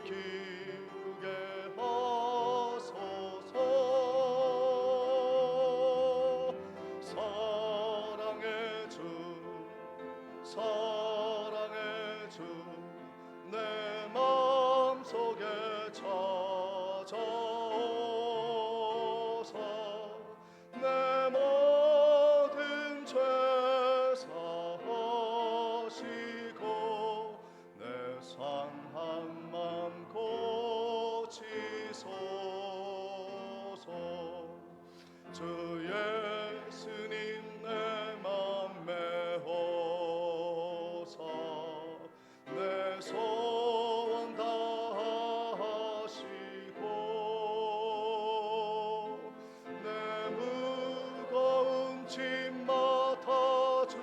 기쁘게 하소서. 사랑의 주 사랑의 주 내 마음속에 찾아오사 내 모든 죄 사하시고 내 상한 맘 고치소서. 주 예수님 내 맘 메워사 내 소원 다하시고 내 무거운 짐 맡아주사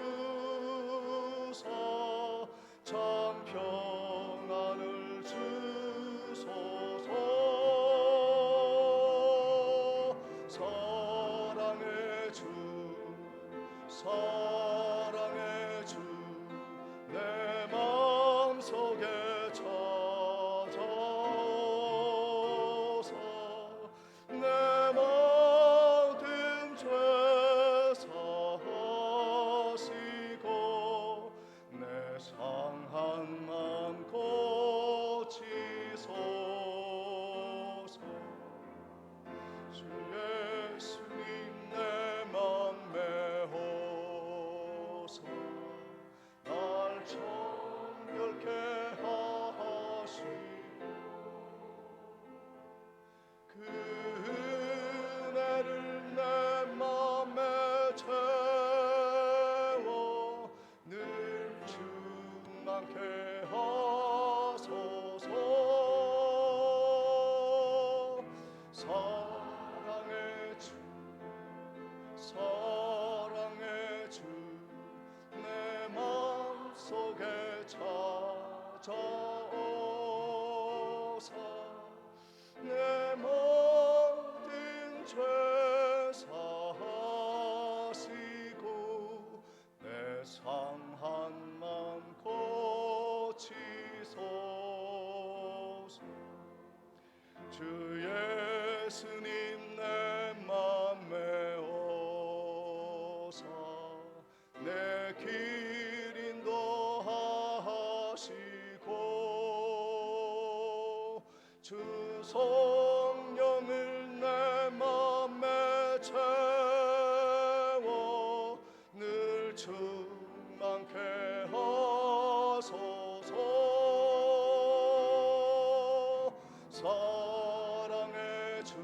참 평안을 주소서. 사랑의 주 사랑의 주 내 마음속에 찾아오사 내 모든 죄 사하시고 내 상한 맘 고치소서. 주 예수님 내 맘 메워서 날 정결케 하시고 그 은혜를 내 맘에 채워 늘 충만케 하소서. 사랑의 주 사랑의 주 내 마음속에 찾아오사 내 모든 죄 사하시고 내 상한 맘 고치소서. 주 예수님 내 맘 메워사 내 길 인도하시고 주 성령을 내 맘에 채워 늘 충만케 하소서. 사랑의 주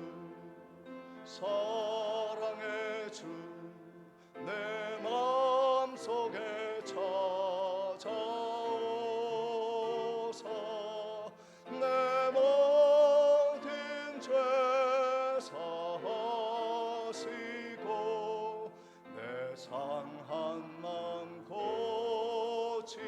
사랑의 주 내 마음속에 찾아오사 내 모든 죄 사하시고 내 상한 맘 고치소서.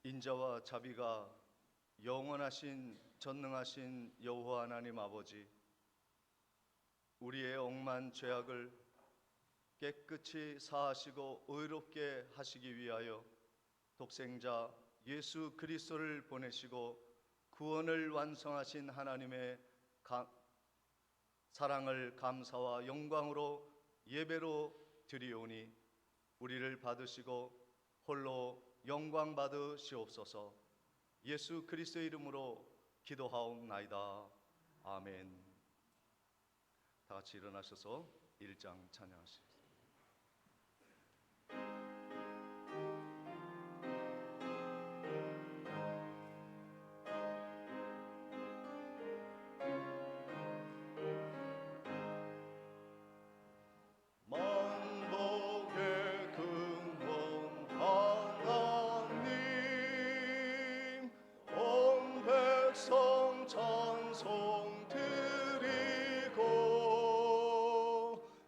인자와 자비가 영원하신 전능하신 여호와 하나님 아버지, 우리의 억만 죄악을 깨끗이 사하시고 의롭게 하시기 위하여 독생자 예수 그리스도를 보내시고 구원을 완성하신 하나님의 사랑을 감사와 영광으로 예배로 드리오니 우리를 받으시고 홀로 영광 받으시옵소서. 예수 그리스도의 이름으로 기도하옵나이다. 아멘. 다 같이 일어나셔서 1장 찬양하시겠습니다. 찬송 드리고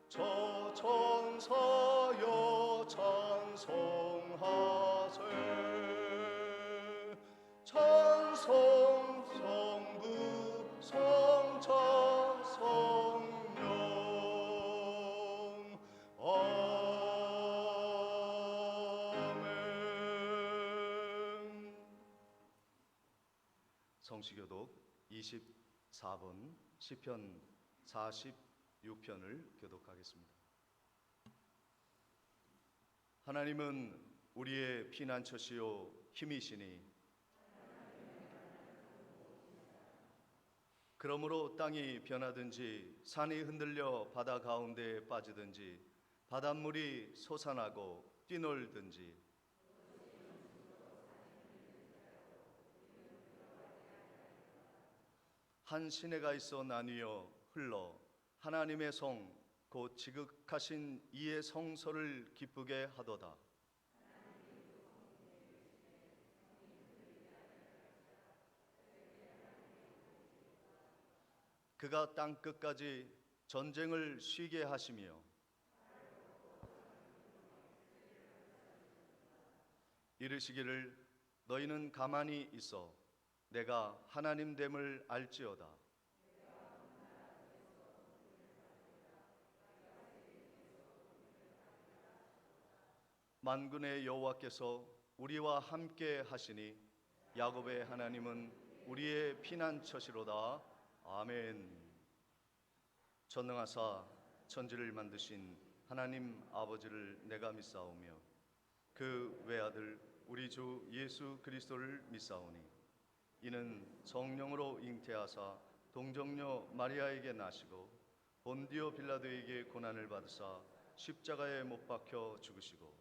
저 천사여 찬송하세. 찬송 성부 성자 성령 아멘. 성시교독 24번 시편 46편을 교독하겠습니다. 하나님은 우리의 피난처시요 힘이시니 그러므로 땅이 변하든지 산이 흔들려 바다 가운데에 빠지든지 바닷물이 솟아나고 뛰놀든지 한 시내가 있어 나뉘어 흘러 하나님의 성 곧 지극하신 이의 성소를 기쁘게 하도다. 그가 땅 끝까지 전쟁을 쉬게 하시며 이르시기를 너희는 가만히 있어 내가 하나님됨을 알지어다. 만군의 여호와께서 우리와 함께 하시니 야곱의 하나님은 우리의 피난처시로다. 아멘. 전능하사 천지를 만드신 하나님 아버지를 내가 믿사오며 그 외아들 우리 주 예수 그리스도를 믿사오니 이는 성령으로 잉태하사 동정녀 마리아에게 나시고 본디오 빌라도에게 고난을 받으사 십자가에 못 박혀 죽으시고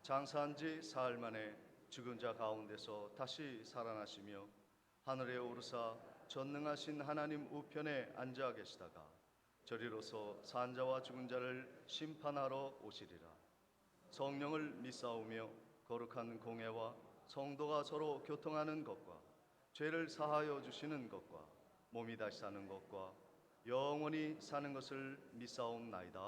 장사한 지 사흘 만에 죽은 자 가운데서 다시 살아나시며 하늘에 오르사 전능하신 하나님 우편에 앉아 계시다가 저리로서 산자와 죽은 자를 심판하러 오시리라. 성령을 믿사오며 거룩한 공회와 성도가 서로 교통하는 것과 죄를 사하여 주시는 것과 몸이 다시 사는 것과 영원히 사는 것을 믿사옵나이다.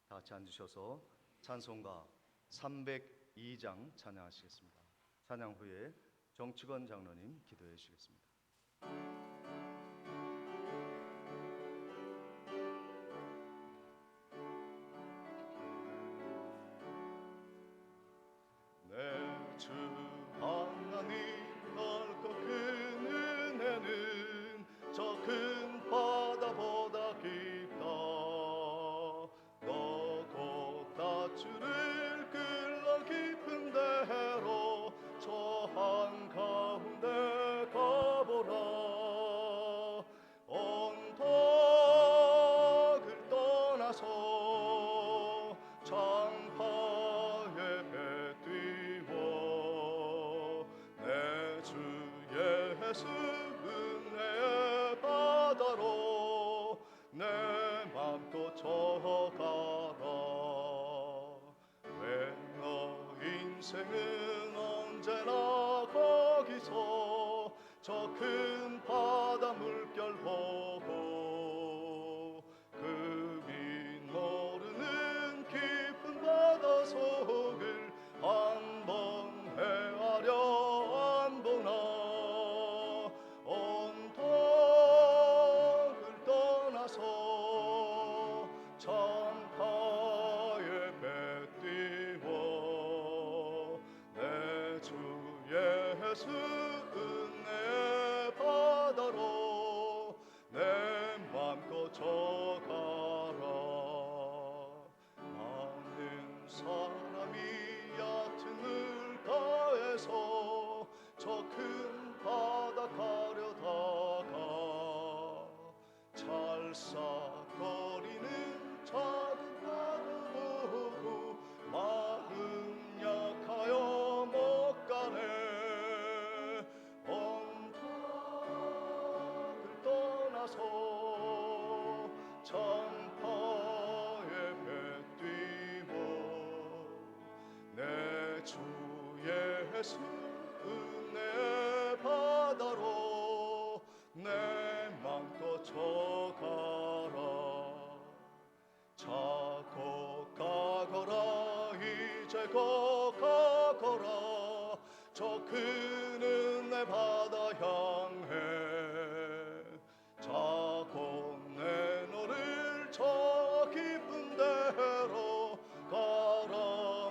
다 같이 앉으셔서 찬송가 302장 찬양하시겠습니다. 찬양 후에 정치권 장로님 기도해 주시겠습니다. 내 주 하나님 넓고 큰 은혜는 저 큰 바다보다 깊다. 너 곧 밧줄을 끌러 깊은 데로 저 한가운데 가보라. 언덕을 떠나서 장파에 배 띄워 내 주 예수 은혜의 바다로 내 맘껏 저가라. 왜 너 인생은 언제나 거기서 저 큰 바다 물결 보고 금이 모르는 깊은 바다 속을 한번 헤아려 안 보나. 언덕을 떠나서 장파에 배 띄워 내 주 예수 은혜 바다로 내 맘껏 저가라. 많은 사람이 저 큰 바다 가려다가 찰싹거리는 작은 파도 보고 마음 약하여 못 가네. 언덕을 떠나서 창파에 배 뛰고 내 주 예수 은혜 바다로 내 맘껏 져가라. 자고 가거라 이제 가거라 저 큰 은혜 바다 향해. 자고 내 너를 저 깊은 데로 가라.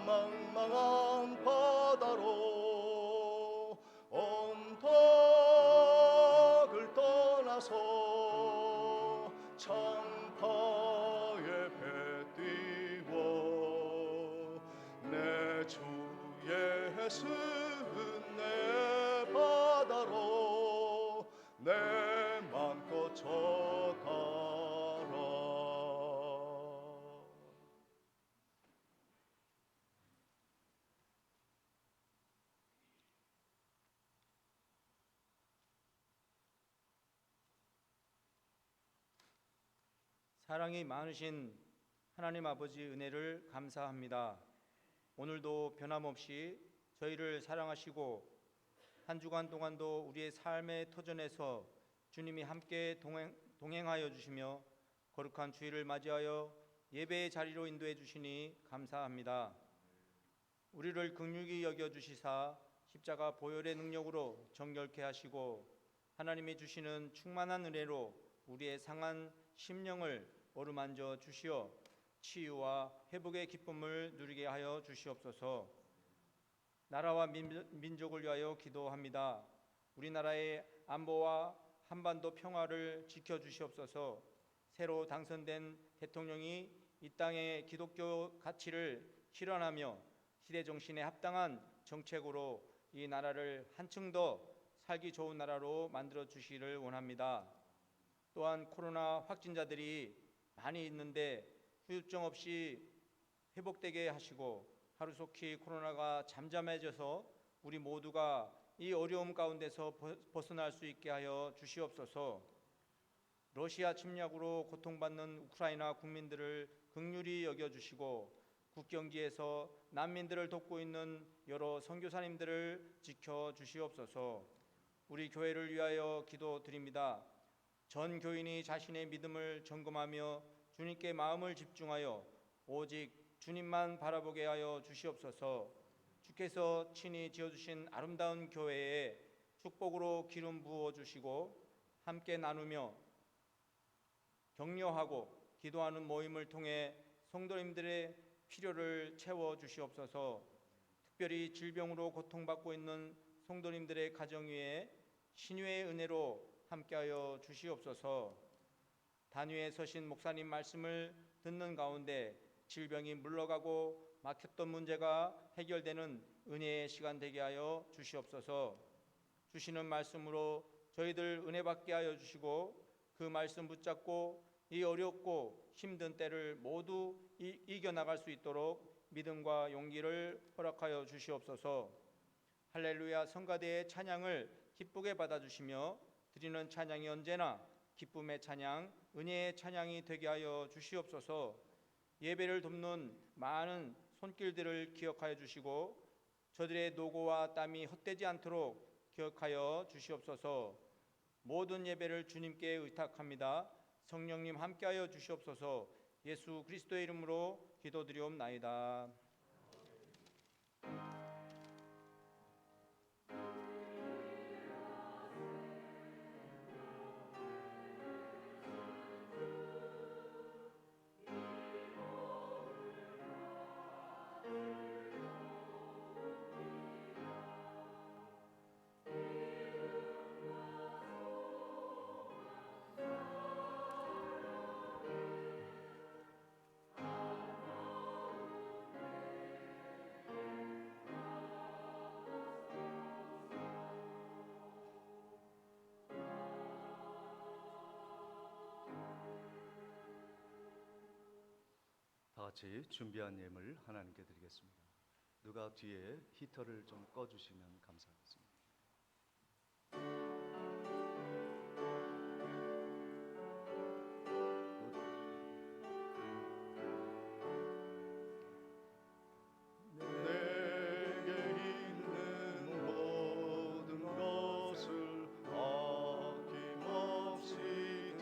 망망한 바다로 언덕을 떠나서 창파에 배 띄워 내 주 예수 은혜 바다로 내 맘껏 져가라. 사랑이 많으신 하나님 아버지 은혜를 감사합니다. 오늘도 변함없이 저희를 사랑하시고 한 주간 동안도 우리의 삶의 터전에서 주님이 함께 동행하여 주시며 거룩한 주일을 맞이하여 예배의 자리로 인도해 주시니 감사합니다. 우리를 긍휼히 여겨 주시사 십자가 보혈의 능력으로 정결케 하시고 하나님이 주시는 충만한 은혜로 우리의 상한 심령을 어루만져 주시어 치유와 회복의 기쁨을 누리게 하여 주시옵소서. 나라와 민족을 위하여 기도합니다. 우리나라의 안보와 한반도 평화를 지켜주시옵소서. 새로 당선된 대통령이 이 땅의 기독교 가치를 실현하며 시대정신에 합당한 정책으로 이 나라를 한층 더 살기 좋은 나라로 만들어 주시기를 원합니다. 또한 코로나 확진자들이 많이 있는데 후유증 없이 회복되게 하시고 하루속히 코로나가 잠잠해져서 우리 모두가 이 어려움 가운데서 벗어날 수 있게 하여 주시옵소서. 러시아 침략으로 고통받는 우크라이나 국민들을 긍휼히 여겨주시고 국경지에서 난민들을 돕고 있는 여러 선교사님들을 지켜주시옵소서. 우리 교회를 위하여 기도드립니다. 전 교인이 자신의 믿음을 점검하며 주님께 마음을 집중하여 오직 주님만 바라보게 하여 주시옵소서. 주께서 친히 지어주신 아름다운 교회에 축복으로 기름 부어 주시고 함께 나누며 격려하고 기도하는 모임을 통해 성도님들의 필요를 채워 주시옵소서. 특별히 질병으로 고통받고 있는 성도님들의 가정 위에 신유의 은혜로 함께하여 주시옵소서. 단위에 서신 목사님 말씀을 듣는 가운데 질병이 물러가고 막혔던 문제가 해결되는 은혜의 시간 되게 하여 주시옵소서. 주시는 말씀으로 저희들 은혜 받게 하여 주시고 그 말씀 붙잡고 이 어렵고 힘든 때를 모두 이겨나갈 수 있도록 믿음과 용기를 허락하여 주시옵소서. 할렐루야 성가대의 찬양을 기쁘게 받아주시며 드리는 찬양이 언제나 기쁨의 찬양, 은혜의 찬양이 되게 하여 주시옵소서. 예배를 돕는 많은 손길들을 기억하여 주시고 저들의 노고와 땀이 헛되지 않도록 기억하여 주시옵소서. 모든 예배를 주님께 의탁합니다. 성령님 함께하여 주시옵소서. 예수 그리스도의 이름으로 기도드리옵나이다. 같이 준비한 예물 하나님께 드리겠습니다. 누가 뒤에 히터를 좀 꺼주시면 감사하겠습니다. 내게 있는 모든 것을 아낌없이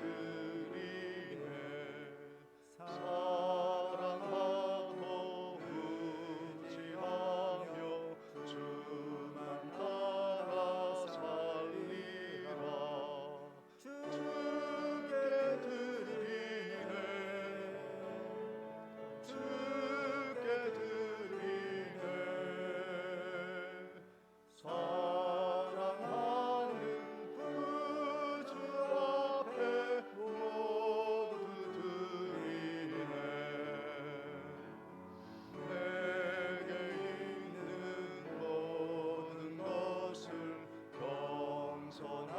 드리네. 사랑하고 의지하며 주만 따라 살리라. 주께 드리네. 주께 드리네. 사랑하는 구주 앞에 모두 드리네. 내게 있는 모든 것을 겸손하게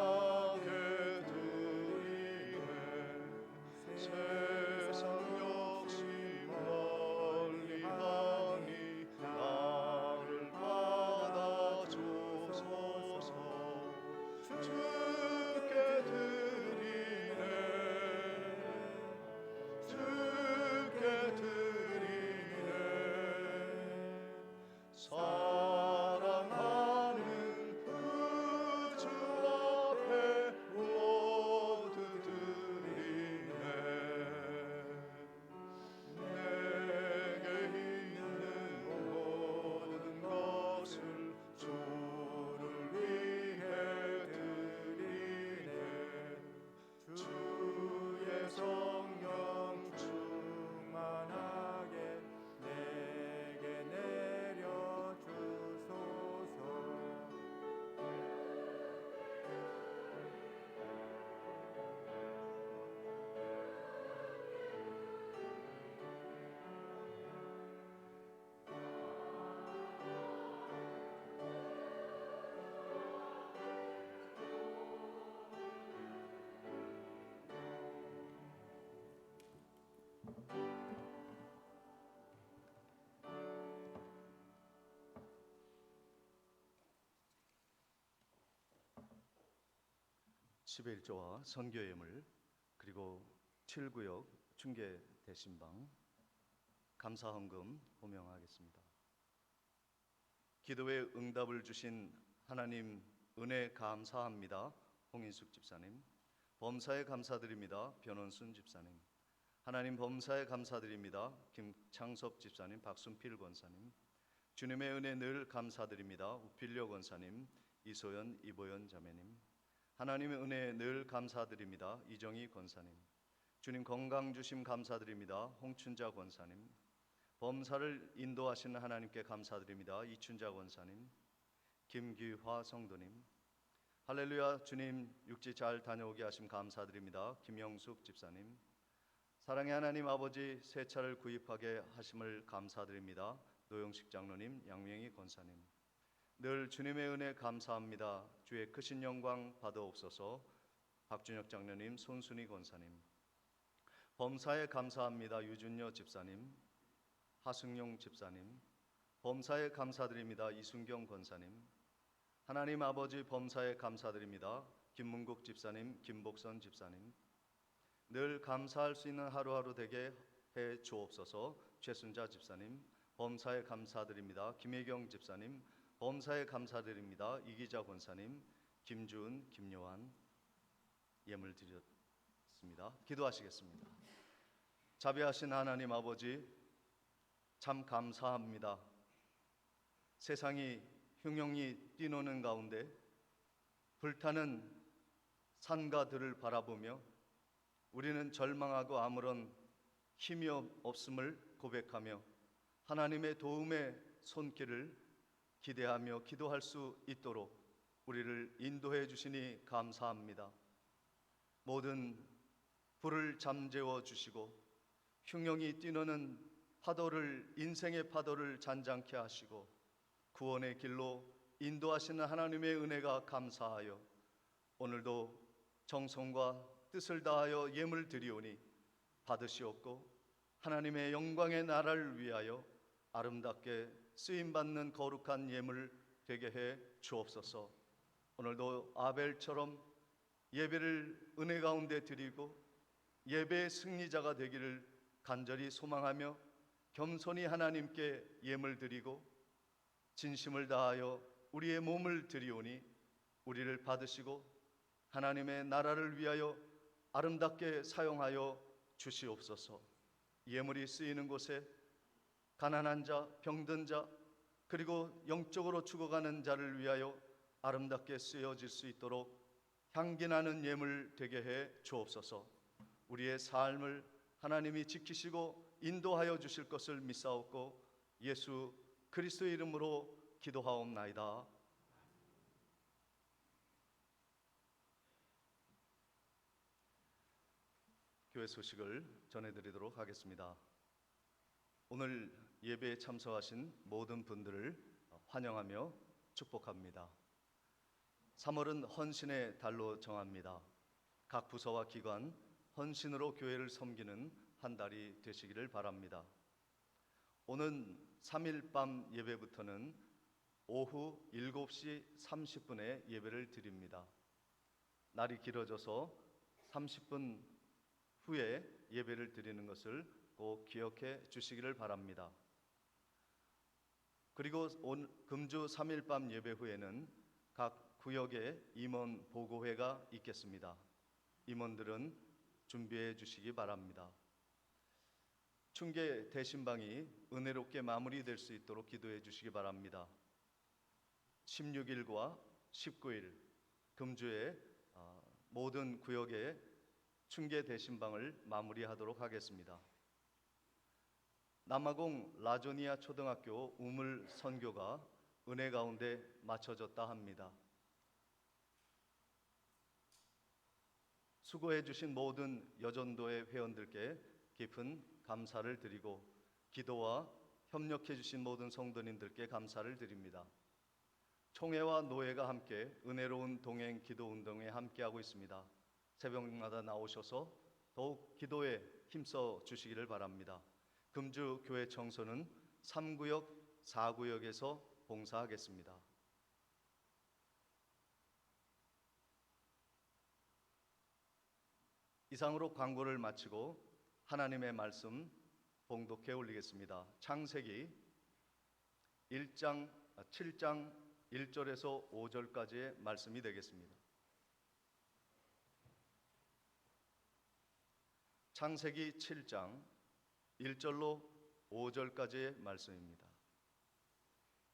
드리네. 세상 욕심 멀리하니 나를 받아주소서. 주께 드리네. 주께 드리네. 사랑하는 구주 앞에 모두 드리네. 내게 있는 모든 것을 주를 위해 드리네. 주의 성령 충만하게 내게 내려주소서. 십일조와 선교 예물 그리고 7구역 중계 대신방 감사 헌금 호명하겠습니다. 기도에 응답을 주신 하나님 은혜 감사합니다. 홍인숙 집사님. 범사에 감사드립니다. 변원순 집사님. 하나님 범사에 감사드립니다. 김창섭 집사님, 박순필 권사님. 주님의 은혜 늘 감사드립니다. 우필려 권사님, 이소연, 이보연 자매님. 하나님의 은혜 늘 감사드립니다. 이정희 권사님. 주님 건강 주심 감사드립니다. 홍춘자 권사님. 범사를 인도하시는 하나님께 감사드립니다. 이춘자 권사님. 김규화 성도님. 할렐루야. 주님 육지 잘 다녀오게 하심 감사드립니다. 김영숙 집사님. 사랑의 하나님 아버지 새 차를 구입하게 하심을 감사드립니다. 노영식 장로님, 양명희 권사님. 늘 주님의 은혜 감사합니다. 주의 크신 영광 받아옵소서. 박준혁 장로님, 손순희 권사님. 범사에 감사합니다. 유준여 집사님, 하승용 집사님. 범사에 감사드립니다. 이순경 권사님. 하나님 아버지 범사에 감사드립니다. 김문국 집사님, 김복선 집사님. 늘 감사할 수 있는 하루하루 되게 해 주옵소서. 최순자 집사님. 범사에 감사드립니다. 김혜경 집사님. 범사에 감사드립니다. 이기자 권사님, 김주은, 김요한. 예물 드렸습니다. 기도하시겠습니다. 자비하신 하나님 아버지 참 감사합니다. 세상이 흉흉히 뛰노는 가운데 불타는 산과 들을 바라보며 우리는 절망하고 아무런 힘이 없음을 고백하며 하나님의 도움의 손길을 기대하며 기도할 수 있도록 우리를 인도해 주시니 감사합니다. 모든 불을 잠재워 주시고 흉흉이 뛰노는 파도를, 인생의 파도를 잔잔케 하시고 구원의 길로 인도하시는 하나님의 은혜가 감사하여 오늘도 정성과 뜻을 다하여 예물 드리오니 받으시옵고 하나님의 영광의 나라를 위하여 아름답게 쓰임받는 거룩한 예물 되게 해 주옵소서. 오늘도 아벨처럼 예배를 은혜 가운데 드리고 예배의 승리자가 되기를 간절히 소망하며 겸손히 하나님께 예물 드리고 진심을 다하여 우리의 몸을 드리오니 우리를 받으시고 하나님의 나라를 위하여 아름답게 사용하여 주시옵소서. 예물이 쓰이는 곳에 가난한 자, 병든 자, 그리고 영적으로 죽어가는 자를 위하여 아름답게 쓰여질 수 있도록 향기나는 예물 되게 해 주옵소서. 우리의 삶을 하나님이 지키시고 인도하여 주실 것을 믿사옵고 예수 그리스도의 이름으로 기도하옵나이다. 교회 소식을 전해드리도록 하겠습니다. 오늘 예배에 참석하신 모든 분들을 환영하며 축복합니다. 3월은 헌신의 달로 정합니다. 각 부서와 기관 헌신으로 교회를 섬기는 한 달이 되시기를 바랍니다. 오는 3일 밤 예배부터는 오후 7시 30분에 예배를 드립니다. 날이 길어져서 30분 후에 예배를 드리는 것을 꼭 기억해 주시기를 바랍니다. 그리고 금주 3일 밤 예배 후에는 각 구역에 임원 보고회가 있겠습니다. 임원들은 준비해 주시기 바랍니다. 춘계 대신방이 은혜롭게 마무리될 수 있도록 기도해 주시기 바랍니다. 16일과 19일 금주에 모든 구역에 춘계 대신방을 마무리하도록 하겠습니다. 남아공 라조니아 초등학교 우물 선교가 은혜 가운데 마쳐졌다 합니다. 수고해 주신 모든 여전도의 회원들께 깊은 감사를 드리고 기도와 협력해 주신 모든 성도님들께 감사를 드립니다. 총회와 노회가 함께 은혜로운 동행 기도 운동에 함께하고 있습니다. 새벽마다 나오셔서 더욱 기도에 힘써 주시기를 바랍니다. 금주 교회 청소는 3구역, 4구역에서 봉사하겠습니다. 이상으로 광고를 마치고 하나님의 말씀 봉독해 올리겠습니다. 창세기 7장 1절에서 5절까지의 말씀이 되겠습니다. 창세기 7장 1절로 5절까지의 말씀입니다.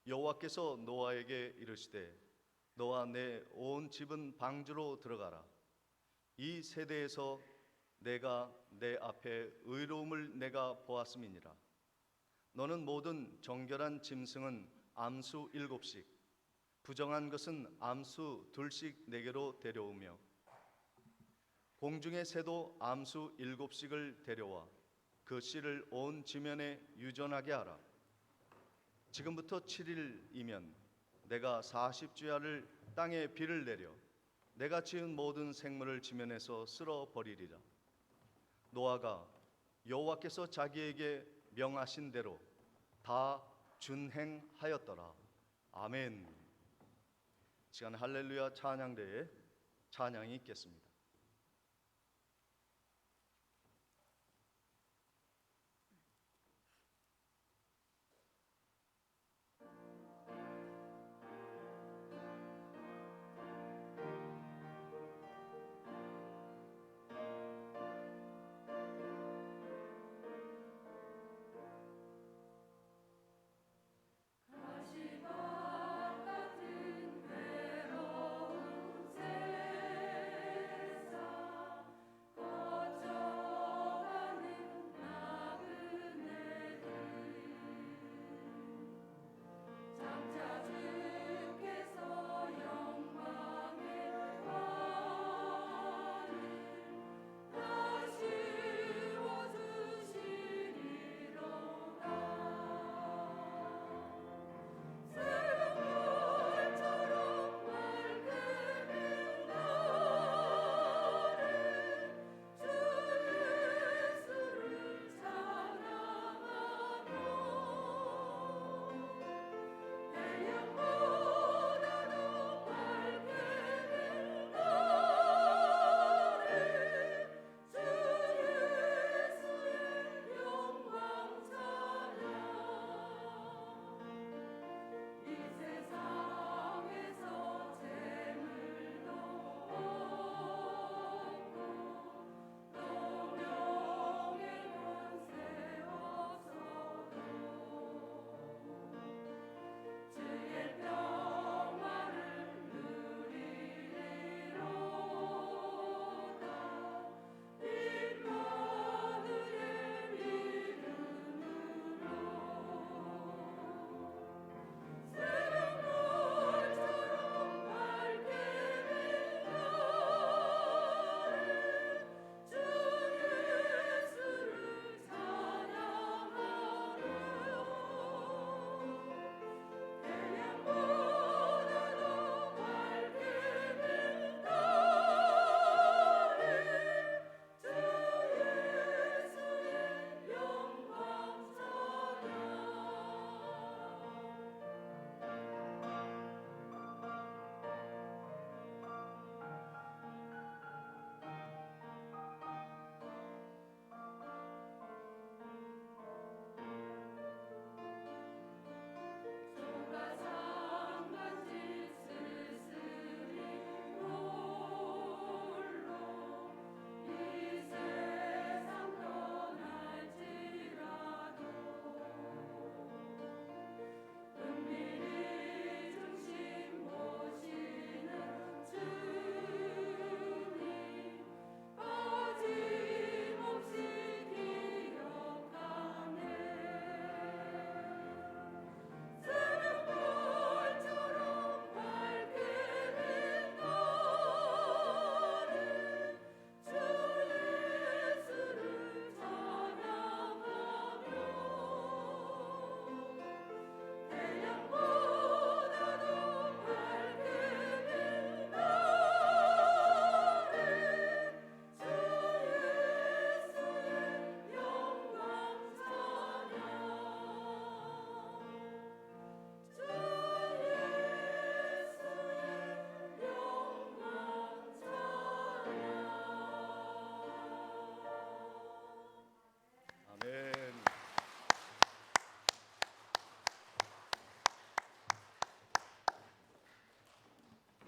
여호와께서 노아에게 이르시되 너와 내 온 집은 방주로 들어가라. 이 세대에서 내가 내 앞에 의로움을 내가 보았음이니라. 너는 모든 정결한 짐승은 암수 7씩 부정한 것은 암수 2씩 내게로 데려오며 공중의 새도 암수 7씩을 데려와 그 씨를 온 지면에 유전하게 하라. 지금부터 7일이면 내가 40주야를 땅에 비를 내려 내가 지은 모든 생물을 지면에서 쓸어버리리라. 노아가 여호와께서 자기에게 명하신 대로 다 준행하였더라. 아멘. 시간 할렐루야 찬양대에 찬양이 있겠습니다.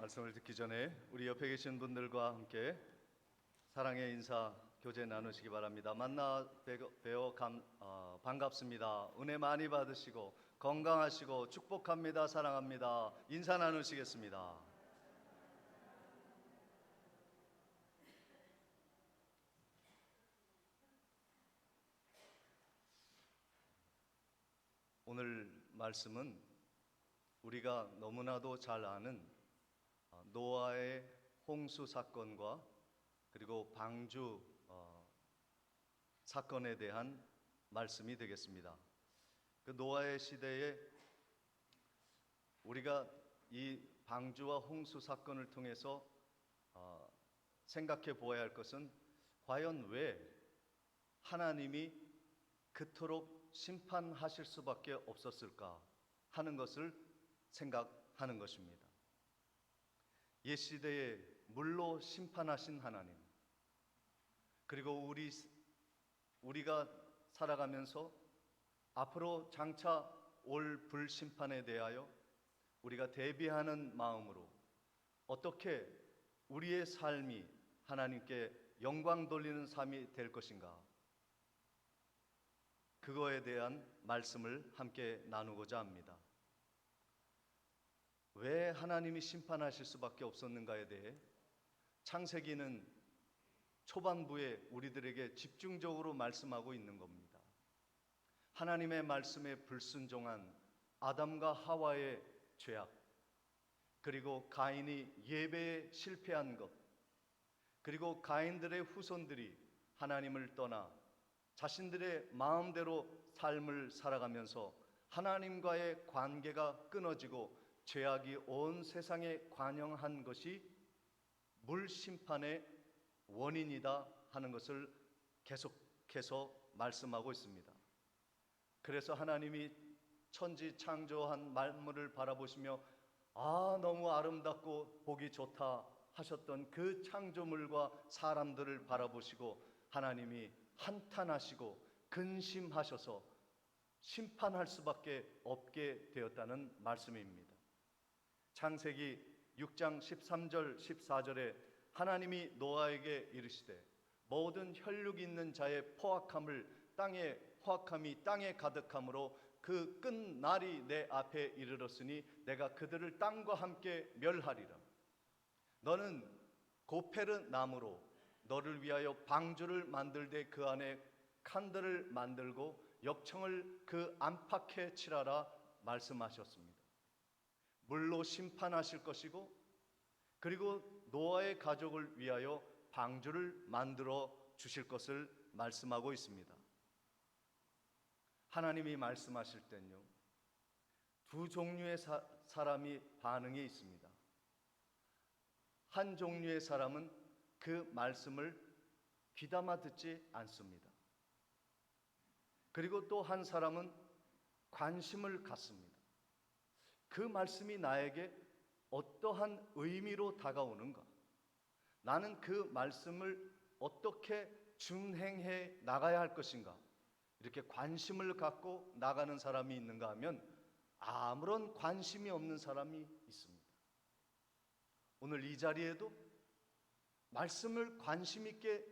말씀을 듣기 전에 우리 옆에 계신 분들과 함께 사랑의 인사 교제 나누시기 바랍니다. 만나 뵈어 반갑습니다. 은혜 많이 받으시고 건강하시고 축복합니다. 사랑합니다. 인사 나누시겠습니다. 오늘 말씀은 우리가 너무나도 잘 아는 노아의 홍수 사건과 그리고 방주 사건에 대한 말씀이 되겠습니다. 그 노아의 시대에 우리가 이 방주와 홍수 사건을 통해서 생각해 보아야 할 것은 과연 왜 하나님이 그토록 심판하실 수밖에 없었을까 하는 것을 생각하는 것입니다. 옛 시대에 물로 심판하신 하나님, 그리고 우리가 살아가면서 앞으로 장차 올 불심판에 대하여 우리가 대비하는 마음으로 어떻게 우리의 삶이 하나님께 영광 돌리는 삶이 될 것인가, 그거에 대한 말씀을 함께 나누고자 합니다. 왜 하나님이 심판하실 수밖에 없었는가에 대해 창세기는 초반부에 우리들에게 집중적으로 말씀하고 있는 겁니다. 하나님의 말씀에 불순종한 아담과 하와의 죄악, 그리고 가인이 예배에 실패한 것, 그리고 가인들의 후손들이 하나님을 떠나 자신들의 마음대로 삶을 살아가면서 하나님과의 관계가 끊어지고 죄악이 온 세상에 관영한 것이 물심판의 원인이다 하는 것을 계속해서 말씀하고 있습니다. 그래서 하나님이 천지 창조한 만물을 바라보시며 너무 아름답고 보기 좋다 하셨던 그 창조물과 사람들을 바라보시고 하나님이 한탄하시고 근심하셔서 심판할 수밖에 없게 되었다는 말씀입니다. 창세기 6장 13절 14절에 하나님이 노아에게 이르시되 모든 혈육 있는 자의 포악함이 땅에 가득함으로 그 끝날이 내 앞에 이르렀으니 내가 그들을 땅과 함께 멸하리라. 너는 고페르 나무로 너를 위하여 방주를 만들되 그 안에 칸들을 만들고 역청을 그 안팎에 칠하라 말씀하셨습니다. 물로 심판하실 것이고, 그리고 노아의 가족을 위하여 방주를 만들어 주실 것을 말씀하고 있습니다. 하나님이 말씀하실 때는요, 두 종류의 사람이 반응이 있습니다. 한 종류의 사람은 그 말씀을 귀담아 듣지 않습니다. 그리고 또 한 사람은 관심을 갖습니다. 그 말씀이 나에게 어떠한 의미로 다가오는가? 나는 그 말씀을 어떻게 준행해 나가야 할 것인가? 이렇게 관심을 갖고 나가는 사람이 있는가 하면 아무런 관심이 없는 사람이 있습니다. 오늘 이 자리에도 말씀을 관심 있게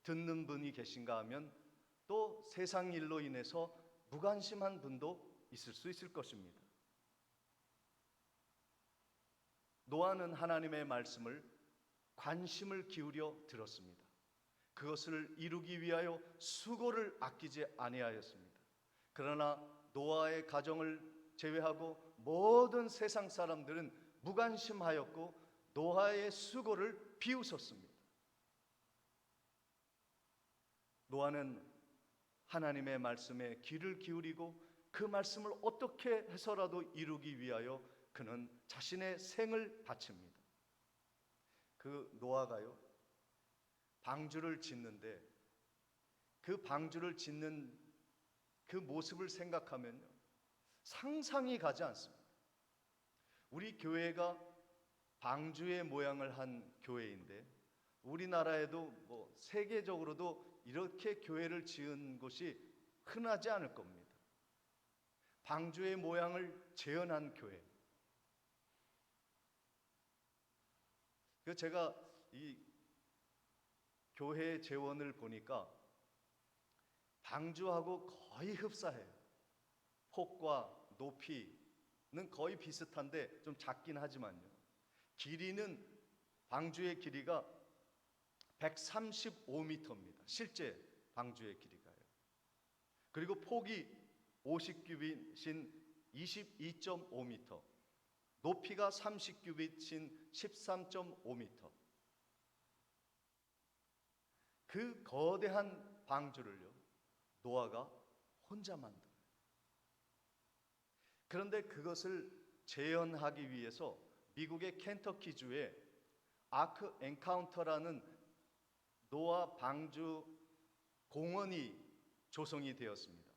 듣는 분이 계신가 하면 또 세상 일로 인해서 무관심한 분도 있을 수 있을 것입니다. 노아는 하나님의 말씀을 관심을 기울여 들었습니다. 그것을 이루기 위하여 수고를 아끼지 아니하였습니다. 그러나 노아의 가정을 제외하고 모든 세상 사람들은 무관심하였고 노아의 수고를 비웃었습니다. 노아는 하나님의 말씀에 귀를 기울이고 그 말씀을 어떻게 해서라도 이루기 위하여 그는 자신의 생을 바칩니다. 그 노아가요, 방주를 짓는데 그 방주를 짓는 그 모습을 생각하면요, 상상이 가지 않습니다. 우리 교회가 방주의 모양을 한 교회인데 우리나라에도 세계적으로도 이렇게 교회를 지은 곳이 흔하지 않을 겁니다. 방주의 모양을 재현한 교회. 그 제가 이 교회 재원을 보니까 방주하고 거의 흡사해요. 폭과 높이는 거의 비슷한데 좀 작긴 하지만요. 길이는 방주의 길이가 135m입니다. 실제 방주의 길이가요. 그리고 폭이 50규빗인 22.5m, 높이가 30규빗인 13.5m. 그 거대한 방주를요, 노아가 혼자 만들어요. 그런데 그것을 재현하기 위해서 미국의 켄터키주에 아크 엔카운터라는 노아 방주 공원이 조성이 되었습니다.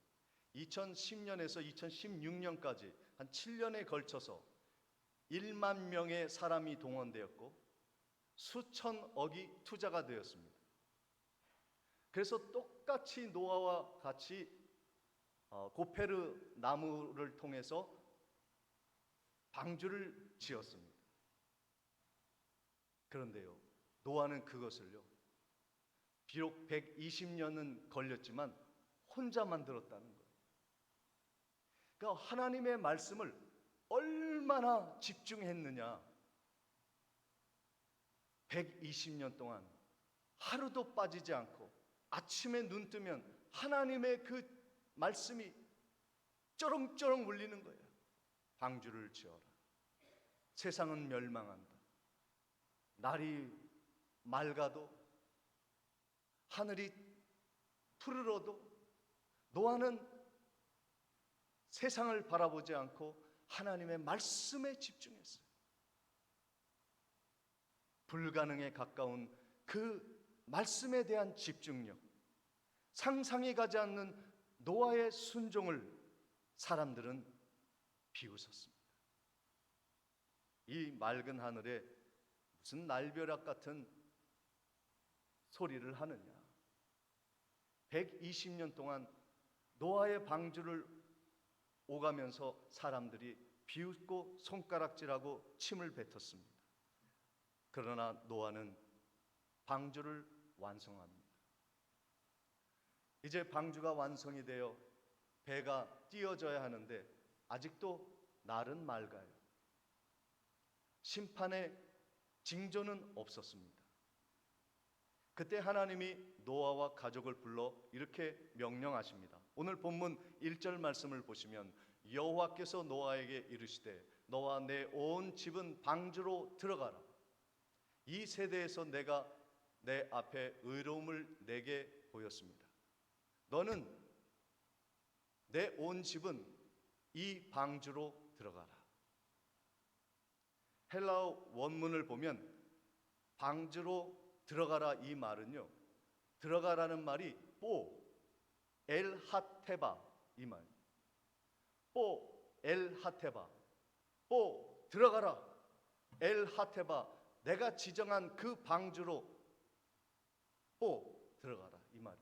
2010년에서 2016년까지 한 7년에 걸쳐서 1만 명의 사람이 동원되었고 수천억이 투자가 되었습니다. 그래서 똑같이 노아와 같이 고페르 나무를 통해서 방주를 지었습니다. 그런데요, 노아는 그것을요, 비록 120년은 걸렸지만 혼자 만들었다는 거예요. 그러니까 하나님의 말씀을 얼마나 집중했느냐. 120년 동안 하루도 빠지지 않고 아침에 눈 뜨면 하나님의 그 말씀이 쩌렁쩌렁 울리는 거예요. 방주를 지어라. 세상은 멸망한다. 날이 맑아도 하늘이 푸르러도 노아는 세상을 바라보지 않고 하나님의 말씀에 집중했어요. 불가능에 가까운 그 말씀에 대한 집중력, 상상이 가지 않는 노아의 순종을 사람들은 비웃었습니다. 이 맑은 하늘에 무슨 날벼락 같은 소리를 하느냐. 120년 동안 노아의 방주를 오가면서 사람들이 비웃고 손가락질하고 침을 뱉었습니다. 그러나 노아는 방주를 완성합니다. 이제 방주가 완성이 되어 배가 띄어져야 하는데 아직도 날은 맑아요. 심판의 징조는 없었습니다. 그때 하나님이 노아와 가족을 불러 이렇게 명령하십니다. 오늘 본문 1절 말씀을 보시면 여호와께서 노아에게 이르시되 너와 내 온 집은 방주로 들어가라. 이 세대에서 내가 내 앞에 의로움을 내게 보였습니다. 너는 내 온 집은 이 방주로 들어가라. 헬라어 원문을 보면 방주로 들어가라 이 말은요, 들어가라는 말이 엘하테바 이 말. 엘하테바. 들어가라. 엘하테바. 내가 지정한 그 방주로 들어가라 이 말.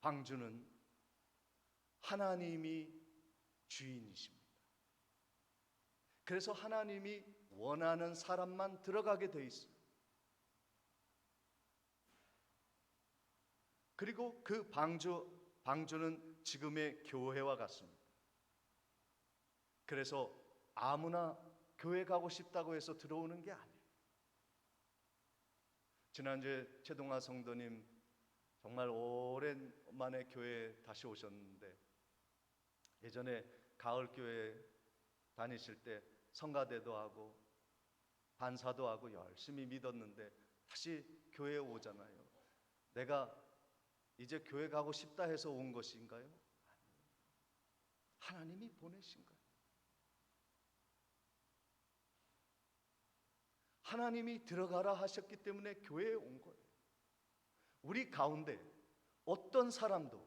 방주는 하나님이 주인이십니다. 그래서 하나님이 원하는 사람만 들어가게 돼 있어요. 그리고 그 방주는 지금의 교회와 같습니다. 그래서 아무나 교회 가고 싶다고 해서 들어오는 게 아니에요. 지난주에 최동아 성도님 정말 오랜만에 교회에 다시 오셨는데, 예전에 가을교회 다니실 때 성가대도 하고 반사도 하고 열심히 믿었는데 다시 교회에 오잖아요. 내가 이제 교회 가고 싶다 해서 온 것인가요? 아니요. 하나님이 보내신 거예요. 하나님이 들어가라 하셨기 때문에 교회에 온 거예요. 우리 가운데 어떤 사람도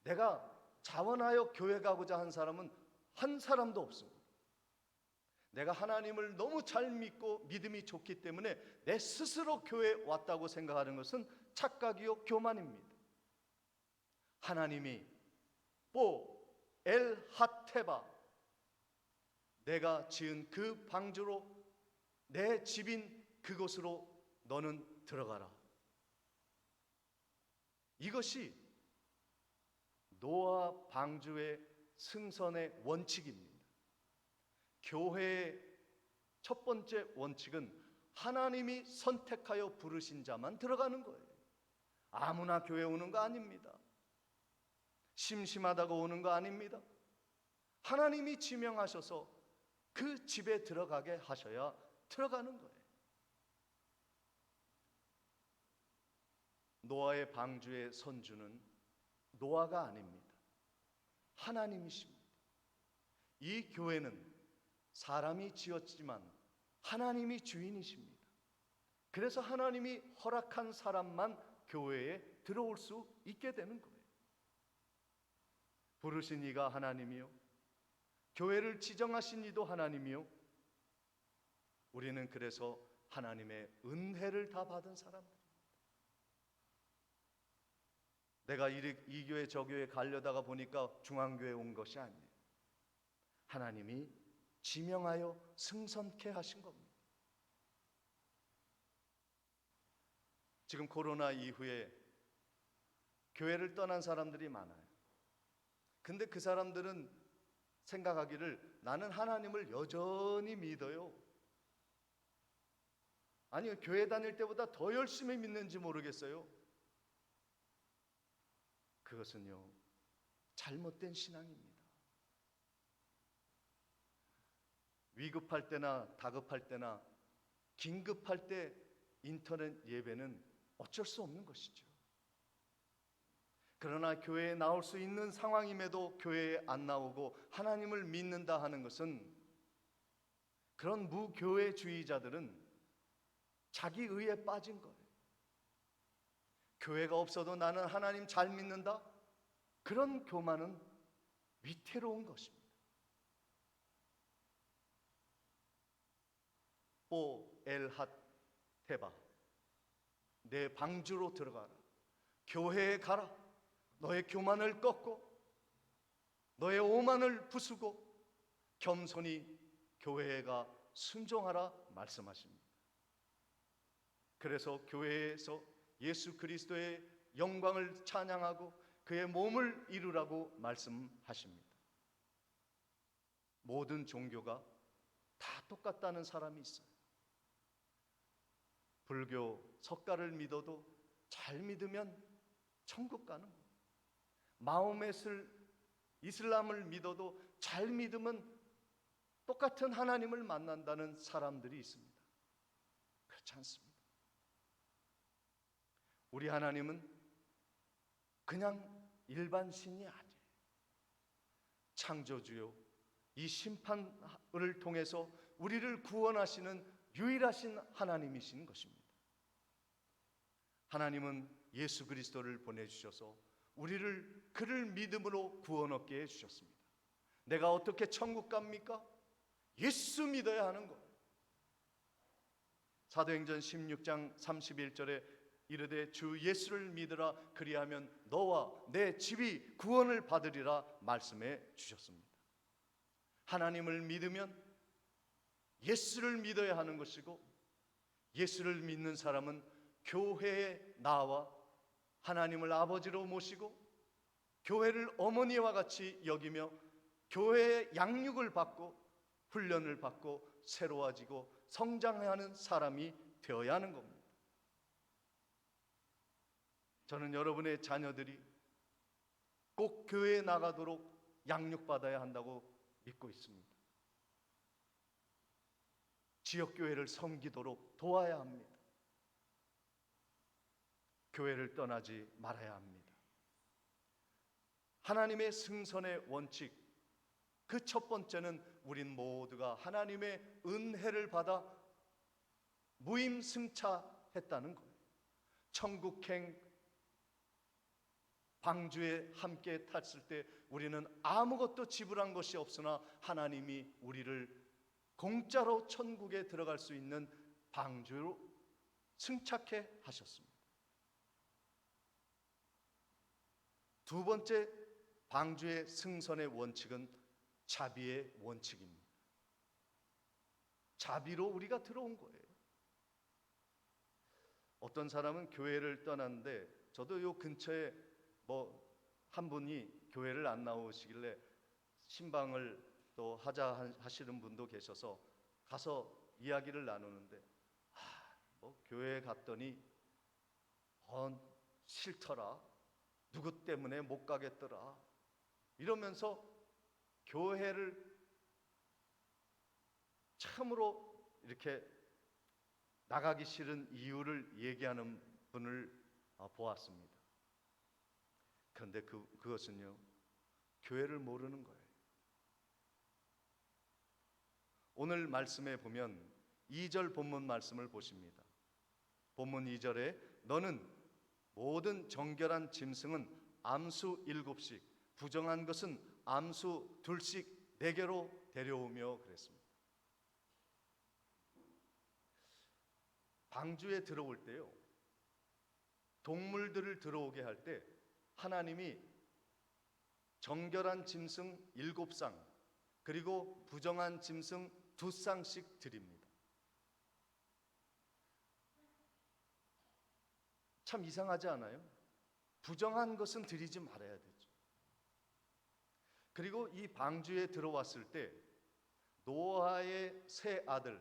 내가 자원하여 교회 가고자 한 사람은 한 사람도 없습니다. 내가 하나님을 너무 잘 믿고 믿음이 좋기 때문에 내 스스로 교회에 왔다고 생각하는 것은 착각이요 교만입니다. 하나님이 엘하테바 내가 지은 그 방주로 내 집인 그곳으로 너는 들어가라. 이것이 노아 방주의 승선의 원칙입니다. 교회의 첫 번째 원칙은 하나님이 선택하여 부르신 자만 들어가는 거예요. 아무나 교회 오는 거 아닙니다. 심심하다고 오는 거 아닙니다. 하나님이 지명하셔서 그 집에 들어가게 하셔야 들어가는 거예요. 노아의 방주의 선주는 노아가 아닙니다. 하나님이십니다. 이 교회는 사람이 지었지만 하나님이 주인이십니다. 그래서 하나님이 허락한 사람만 교회에 들어올 수 있게 되는 거예요. 부르신 이가 하나님이요, 교회를 지정하신 이도 하나님이요, 우리는 그래서 하나님의 은혜를 다 받은 사람들. 내가 이 교회 저 교회 가려다가 보니까 중앙교회 온 것이 아니에요. 하나님이 지명하여 승선케 하신 겁니다. 지금 코로나 이후에 교회를 떠난 사람들이 많아요. 근데 그 사람들은 생각하기를 나는 하나님을 여전히 믿어요. 아니요, 교회 다닐 때보다 더 열심히 믿는지 모르겠어요. 그것은요, 잘못된 신앙입니다. 위급할 때나 다급할 때나 긴급할 때 인터넷 예배는 어쩔 수 없는 것이죠. 그러나 교회에 나올 수 있는 상황임에도 교회에 안 나오고 하나님을 믿는다 하는 것은, 그런 무교회주의자들은 자기 의에 빠진 거예요. 교회가 없어도 나는 하나님 잘 믿는다? 그런 교만은 위태로운 것입니다. 오 엘핫 테바, 내 방주로 들어가라. 교회에 가라. 너의 교만을 꺾고 너의 오만을 부수고 겸손히 교회가 순종하라 말씀하십니다. 그래서 교회에서 예수 그리스도의 영광을 찬양하고 그의 몸을 이루라고 말씀하십니다. 모든 종교가 다 똑같다는 사람이 있어요. 불교 석가를 믿어도 잘 믿으면 천국 가는 거예요. 마호멧을, 이슬람을 믿어도 잘 믿으면 똑같은 하나님을 만난다는 사람들이 있습니다. 그렇지 않습니다. 우리 하나님은 그냥 일반 신이 아니에요. 창조주요, 이 심판을 통해서 우리를 구원하시는 유일하신 하나님이신 것입니다. 하나님은 예수 그리스도를 보내주셔서 우리를 그를 믿음으로 구원 얻게 해주셨습니다. 내가 어떻게 천국 갑니까? 예수 믿어야 하는 거예요. 사도행전 16장 31절에 이르되 주 예수를 믿으라, 그리하면 너와 내 집이 구원을 받으리라 말씀해 주셨습니다. 하나님을 믿으면 예수를 믿어야 하는 것이고, 예수를 믿는 사람은 교회에 나와 하나님을 아버지로 모시고 교회를 어머니와 같이 여기며 교회의 양육을 받고 훈련을 받고 새로워지고 성장하는 사람이 되어야 하는 겁니다. 저는 여러분의 자녀들이 꼭 교회에 나가도록 양육받아야 한다고 믿고 있습니다. 지역교회를 섬기도록 도와야 합니다. 교회를 떠나지 말아야 합니다. 하나님의 승선의 원칙, 그 첫 번째는 우린 모두가 하나님의 은혜를 받아 무임승차했다는 거예요. 천국행 방주에 함께 탔을 때 우리는 아무것도 지불한 것이 없으나 하나님이 우리를 공짜로 천국에 들어갈 수 있는 방주로 승차케 하셨습니다. 두 번째 방주의 승선의 원칙은 자비의 원칙입니다. 자비로 우리가 들어온 거예요. 어떤 사람은 교회를 떠났는데, 저도 요 근처에 한 분이 교회를 안 나오시길래 신방을 또 하자 하시는 분도 계셔서 가서 이야기를 나누는데, 교회에 갔더니 싫더라, 누구 때문에 못 가겠더라 이러면서 교회를 참으로 이렇게 나가기 싫은 이유를 얘기하는 분을 보았습니다. 그런데 그것은요, 교회를 모르는 거예요. 오늘 말씀에 보면 2절 본문 말씀을 보십니다. 본문 2절에 너는 모든 정결한 짐승은 암수 7씩, 부정한 것은 암수 2씩 내게로 데려오며 그랬습니다. 방주에 들어올 때요, 동물들을 들어오게 할 때 하나님이 정결한 짐승 7쌍 그리고 부정한 짐승 2쌍씩 드립니다. 참 이상하지 않아요? 부정한 것은 드리지 말아야 되죠. 그리고 이 방주에 들어왔을 때 노아의 세 아들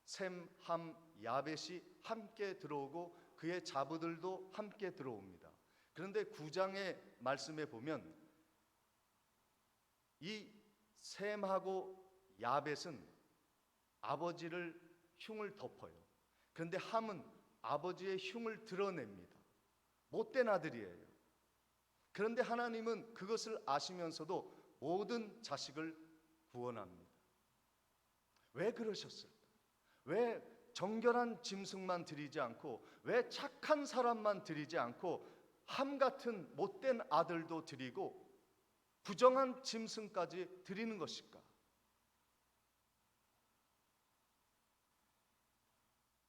셈, 함, 야벳이 함께 들어오고 그의 자부들도 함께 들어옵니다. 그런데 9장의 말씀에 보면 이 셈하고 야벳은 아버지를 흉을 덮어요. 그런데 함은 아버지의 흉을 드러냅니다. 못된 아들이에요. 그런데 하나님은 그것을 아시면서도 모든 자식을 구원합니다. 왜 그러셨을까? 왜 정결한 짐승만 드리지 않고, 왜 착한 사람만 드리지 않고 함 같은 못된 아들도 드리고 부정한 짐승까지 드리는 것일까?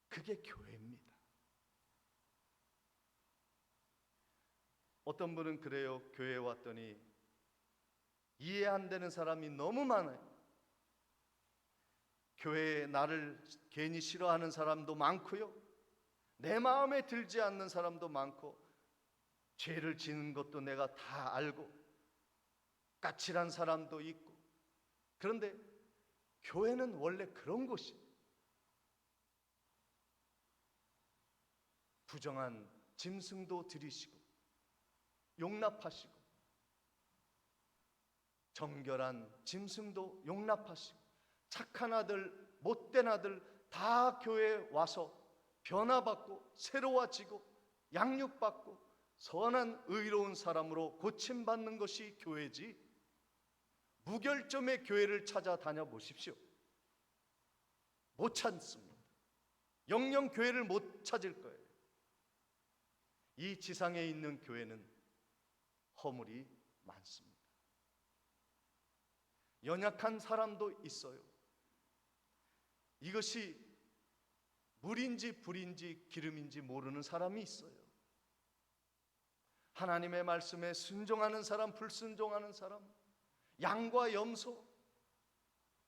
그게 교회입니다. 어떤 분은 그래요. 교회에 왔더니 이해 안 되는 사람이 너무 많아요. 교회에 나를 괜히 싫어하는 사람도 많고요, 내 마음에 들지 않는 사람도 많고, 죄를 지는 것도 내가 다 알고 까칠한 사람도 있고. 그런데 교회는 원래 그런 곳이에요. 부정한 짐승도 들이시고 용납하시고, 정결한 짐승도 용납하시고, 착한 아들, 못된 아들 다 교회에 와서 변화받고 새로워지고 양육받고 선한 의로운 사람으로 고침받는 것이 교회지, 무결점의 교회를 찾아다녀 보십시오. 못 찾습니다. 영영 교회를 못 찾을 거예요. 이 지상에 있는 교회는 허물이 많습니다. 연약한 사람도 있어요. 이것이 물인지 불인지 기름인지 모르는 사람이 있어요. 하나님의 말씀에 순종하는 사람, 불순종하는 사람, 양과 염소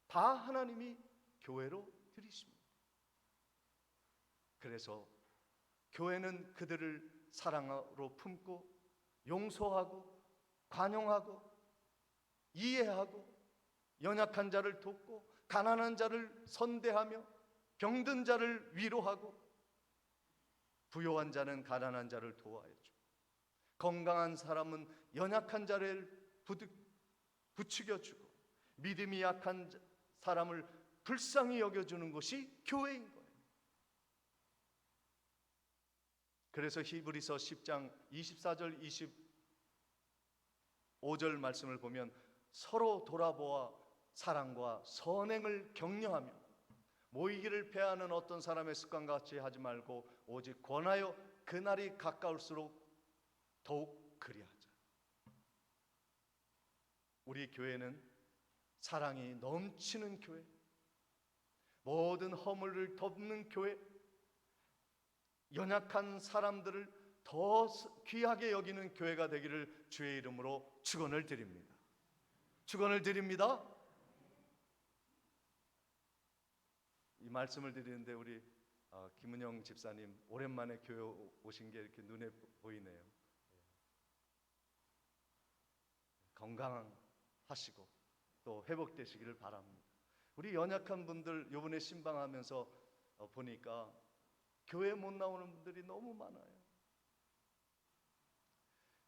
다 하나님이 교회로 들이십니다. 그래서 교회는 그들을 사랑으로 품고 용서하고 관용하고 이해하고 연약한 자를 돕고 가난한 자를 선대하며 병든 자를 위로하고 부요한 자는 가난한 자를 도와야죠. 건강한 사람은 연약한 자를 부추겨주고 믿음이 약한 사람을 불쌍히 여겨주는 것이 교회인 거예요. 그래서 히브리서 10장 24절 25절 말씀을 보면 서로 돌아보아 사랑과 선행을 격려하며 모이기를 패하는 어떤 사람의 습관같이 하지 말고 오직 권하여 그날이 가까울수록 더욱 그리하자. 우리 교회는 사랑이 넘치는 교회, 모든 허물을 덮는 교회, 연약한 사람들을 더 귀하게 여기는 교회가 되기를 주의 이름으로 축원을 드립니다. 축원을 드립니다. 이 말씀을 드리는데 우리 김은영 집사님 오랜만에 교회 오신 게 이렇게 눈에 보이네요. 건강하시고 또 회복되시기를 바랍니다. 우리 연약한 분들 요번에 신방하면서 보니까 교회 못 나오는 분들이 너무 많아요.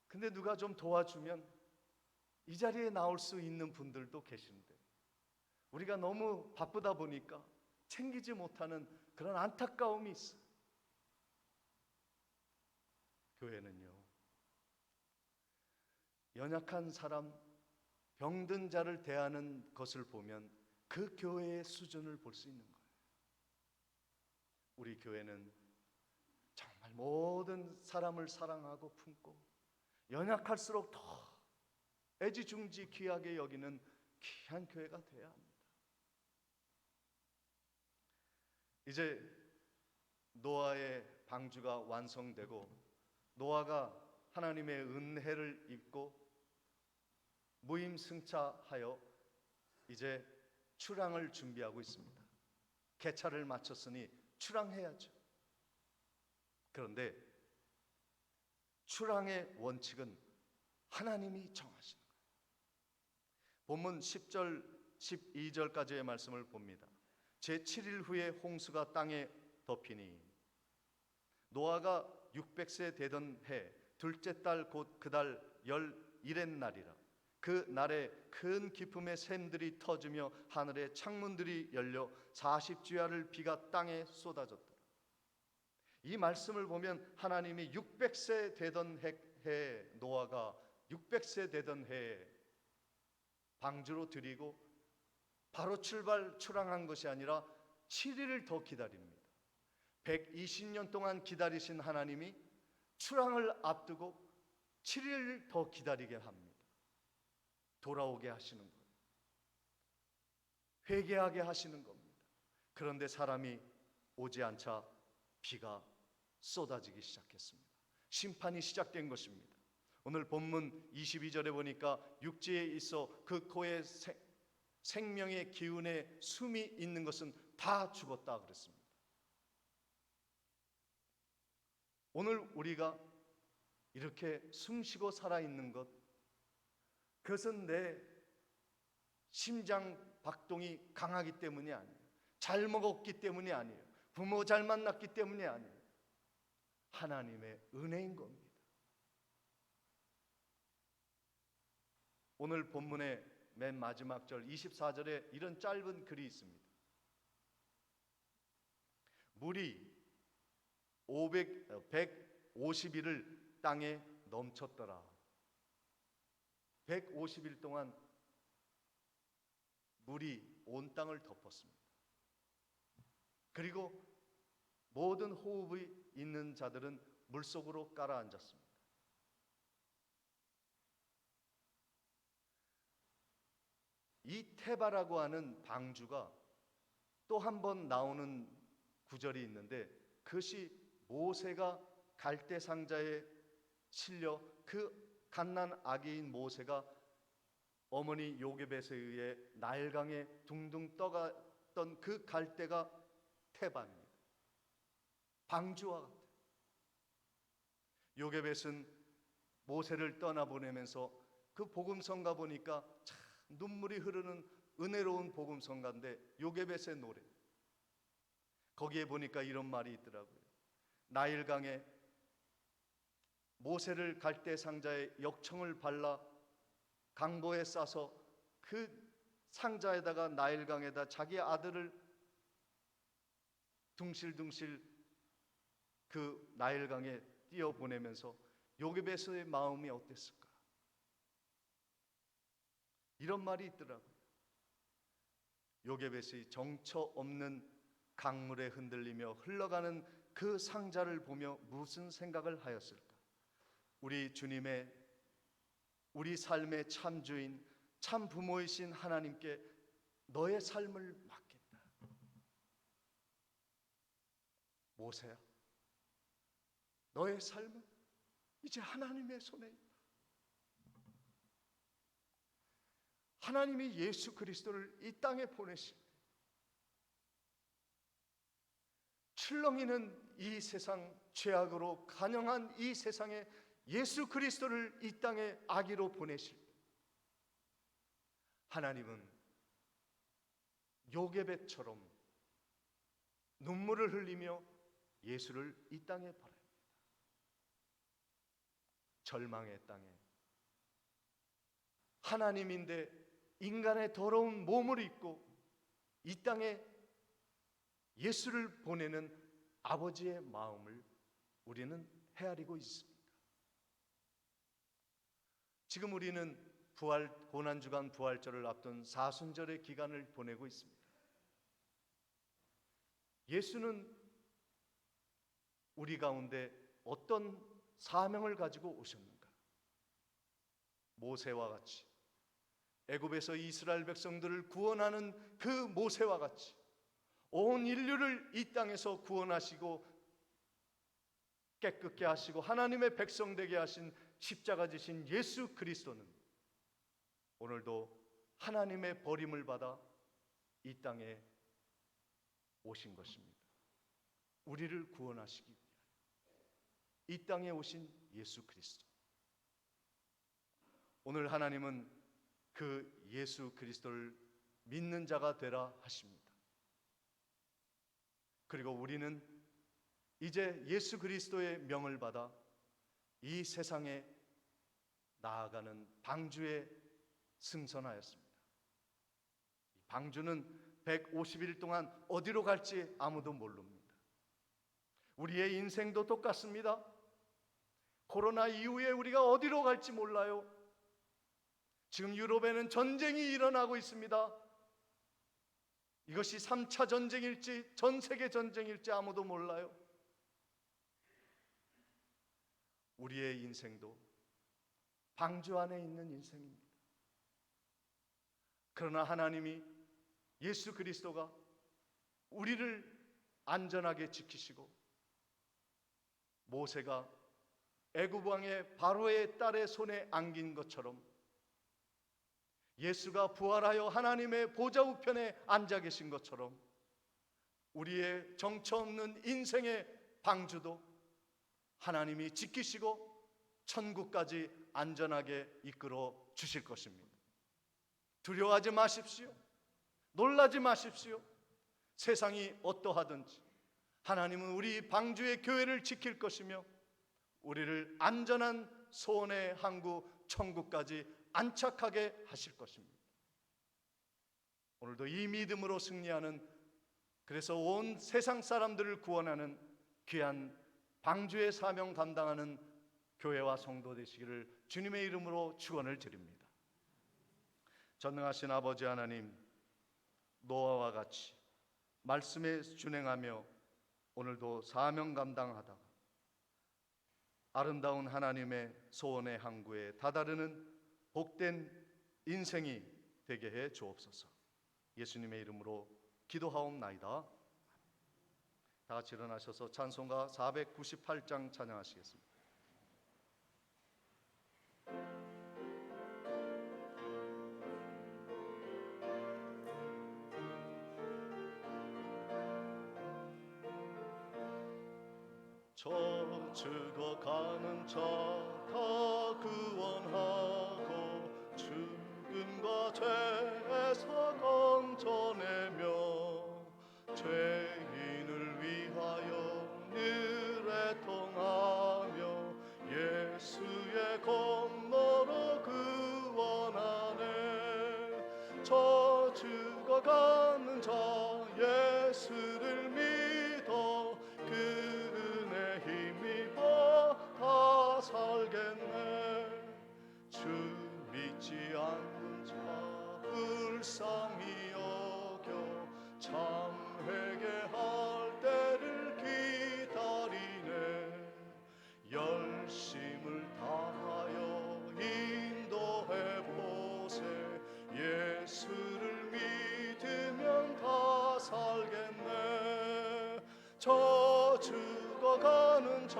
근데 누가 좀 도와주면 이 자리에 나올 수 있는 분들도 계신데 우리가 너무 바쁘다 보니까 챙기지 못하는 그런 안타까움이 있어요. 교회는요, 연약한 사람, 병든 자를 대하는 것을 보면 그 교회의 수준을 볼 수 있는 거예요. 우리 교회는 정말 모든 사람을 사랑하고 품고 연약할수록 더 애지중지 귀하게 여기는 귀한 교회가 되어야 합니다. 이제 노아의 방주가 완성되고 노아가 하나님의 은혜를 입고 무임승차하여 이제 출항을 준비하고 있습니다. 개차를 마쳤으니 출항해야죠. 그런데 출항의 원칙은 하나님이 정하시는 거예요. 본문 10절, 12절까지의 말씀을 봅니다. 제7일 후에 홍수가 땅에 덮이니 노아가 600세 되던 해 둘째 달 곧 그 달 11의 날이라. 그 날에 큰 기품의 샘들이 터지며 하늘의 창문들이 열려 40주야를 비가 땅에 쏟아졌더라. 이 말씀을 보면 하나님이 600세 되던 해 노아가 600세 되던 해에 방주로 드리고 바로 출항한 것이 아니라 7일을 더 기다립니다. 120년 동안 기다리신 하나님이 출항을 앞두고 7일을 더 기다리게 합니다. 돌아오게 하시는 거예요. 회개하게 하시는 겁니다. 그런데 사람이 오지 않자 비가 쏟아지기 시작했습니다. 심판이 시작된 것입니다. 오늘 본문 22절에 보니까 육지에 있어 그 코에 생명의 기운에 숨이 있는 것은 다 죽었다 그랬습니다. 오늘 우리가 이렇게 숨쉬고 살아있는 것, 그것은 내 심장 박동이 강하기 때문이 아니에요. 잘 먹었기 때문이 아니에요. 부모 잘 만났기 때문이 아니에요. 하나님의 은혜인 겁니다. 오늘 본문의 맨 마지막 절 24절에 이런 짧은 글이 있습니다. 물이 150일을 땅에 넘쳤더라. 150일 동안 물이 온 땅을 덮었습니다. 그리고 모든 호흡이 있는 자들은 물속으로 깔아앉았습니다. 이 테바라고 하는 방주가 또 한 번 나오는 구절이 있는데 그것이 모세가 갈대 상자에 실려 그 갓난 아기인 모세가 어머니 요게벳에 의해 나일강에 둥둥 떠갔던 그 갈대가 테바입니다. 방주와 같아요. 요게벳은 모세를 떠나보내면서 그 복음성가 보니까 참 눈물이 흐르는 은혜로운 복음성가인데 요게벳의 노래, 거기에 보니까 이런 말이 있더라고요. 나일강에 모세를 갈대 상자에 역청을 발라 강보에 싸서 그 상자에다가 나일강에다 자기 아들을 둥실둥실 그 나일강에 띄어보내면서 요게벳의 마음이 어땠을까? 이런 말이 있더라고요. 요게벳이 정처 없는 강물에 흔들리며 흘러가는 그 상자를 보며 무슨 생각을 하였을까? 우리 주님의, 우리 삶의 참 주인, 참 부모이신 하나님께 너의 삶을 맡겠다. 모세야, 너의 삶은 이제 하나님의 손에 있다. 하나님이 예수 그리스도를 이 땅에 보내실 때 출렁이는 이 세상, 죄악으로 간영한 이 세상에 예수 그리스도를 이 땅에 아기로 보내실 때 하나님은 요게벳처럼 눈물을 흘리며 예수를 이 땅에 보냅니다. 절망의 땅에 하나님인데 인간의 더러운 몸을 입고 이 땅에 예수를 보내는 아버지의 마음을 우리는 헤아리고 있습니다. 지금 우리는 고난주간 부활절을 앞둔 사순절의 기간을 보내고 있습니다. 예수는 우리 가운데 어떤 사명을 가지고 오셨는가? 모세와 같이 애굽에서 이스라엘 백성들을 구원하는 그 모세와 같이 온 인류를 이 땅에서 구원하시고 깨끗게 하시고 하나님의 백성 되게 하신 십자가 지신 예수 그리스도는 오늘도 하나님의 버림을 받아 이 땅에 오신 것입니다. 우리를 구원하시기 위하여 이 땅에 오신 예수 그리스도. 오늘 하나님은 그 예수 그리스도를 믿는 자가 되라 하십니다. 그리고 우리는 이제 예수 그리스도의 명을 받아 이 세상에 나아가는 방주에 승선하였습니다. 방주는 150일 동안 어디로 갈지 아무도 모릅니다. 우리의 인생도 똑같습니다. 코로나 이후에 우리가 어디로 갈지 몰라요. 지금 유럽에는 전쟁이 일어나고 있습니다. 이것이 3차 전쟁일지 전 세계 전쟁일지 아무도 몰라요. 우리의 인생도 방주 안에 있는 인생입니다. 그러나 하나님이 예수 그리스도가 우리를 안전하게 지키시고 모세가 애굽 왕의 바로의 딸의 손에 안긴 것처럼 예수가 부활하여 하나님의 보좌 우편에 앉아 계신 것처럼 우리의 정처 없는 인생의 방주도 하나님이 지키시고 천국까지 안전하게 이끌어 주실 것입니다. 두려워하지 마십시오. 놀라지 마십시오. 세상이 어떠하든지 하나님은 우리 방주의 교회를 지킬 것이며 우리를 안전한 소원의 항구 천국까지 안착하게 하실 것입니다. 오늘도 이 믿음으로 승리하는, 그래서 온 세상 사람들을 구원하는 귀한 방주의 사명 감당하는 교회와 성도 되시기를 주님의 이름으로 축원을 드립니다. 전능하신 아버지 하나님, 노아와 같이 말씀에 준행하며 오늘도 사명 감당하다가 아름다운 하나님의 소원의 항구에 다다르는 복된 인생이 되게 해 주옵소서. 예수님의 이름으로 기도하옵나이다. 다 같이 일어나셔서 찬송가 498장 찬양하시겠습니다. 저 죽어가는 자 다 구원하고 죽음과 죄에서 건져내며 죄인을 위하여 늘 애통하며 예수의 검노로 구원하네. 저 죽어가는 자 예수를 믿어 다 살겠네. 주 믿지 않는 자 불쌍히 여겨 참 회개할 때를 기다리네. 열심을 다하여 인도해 보세. 예수를 믿으면 다 살겠네. 저 죽어가는 자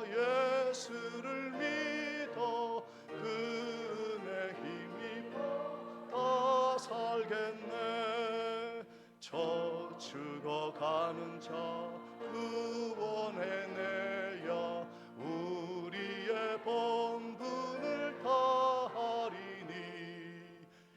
예수를 믿어 그 은혜 힘입어 다 살겠네. 저 죽어가는 자 구원해내야 우리의 본분을 다하리니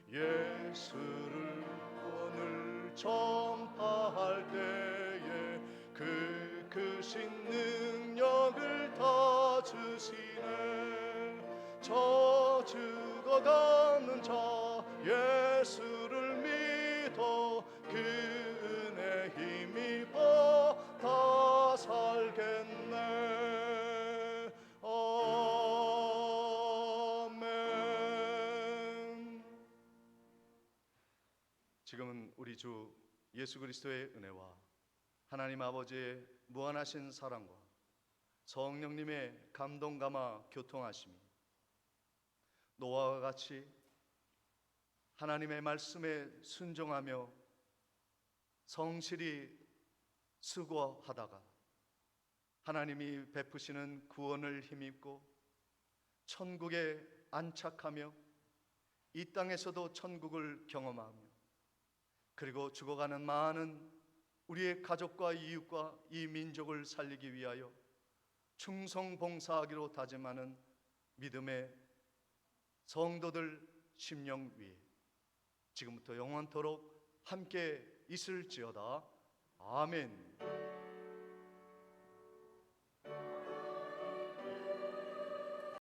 예수를 오늘 전파할 때에 그 크신 능력을 다 주시네. 저 죽어가는 자 예수를 믿어 그 은혜 힘입어 다 살겠네. 아멘. 지금은 우리 주 예수 그리스도의 은혜와 하나님 아버지의 무한하신 사랑과 성령님의 감동 감화 교통하심이 노아와 같이 하나님의 말씀에 순종하며 성실히 수고하다가 하나님이 베푸시는 구원을 힘입고 천국에 안착하며 이 땅에서도 천국을 경험하며 그리고 죽어가는 많은 우리의 가족과 이웃과 이 민족을 살리기 위하여 충성봉사하기로 다짐하는 믿음의 성도들 심령 위에 지금부터 영원토록 함께 있을지어다. 아멘.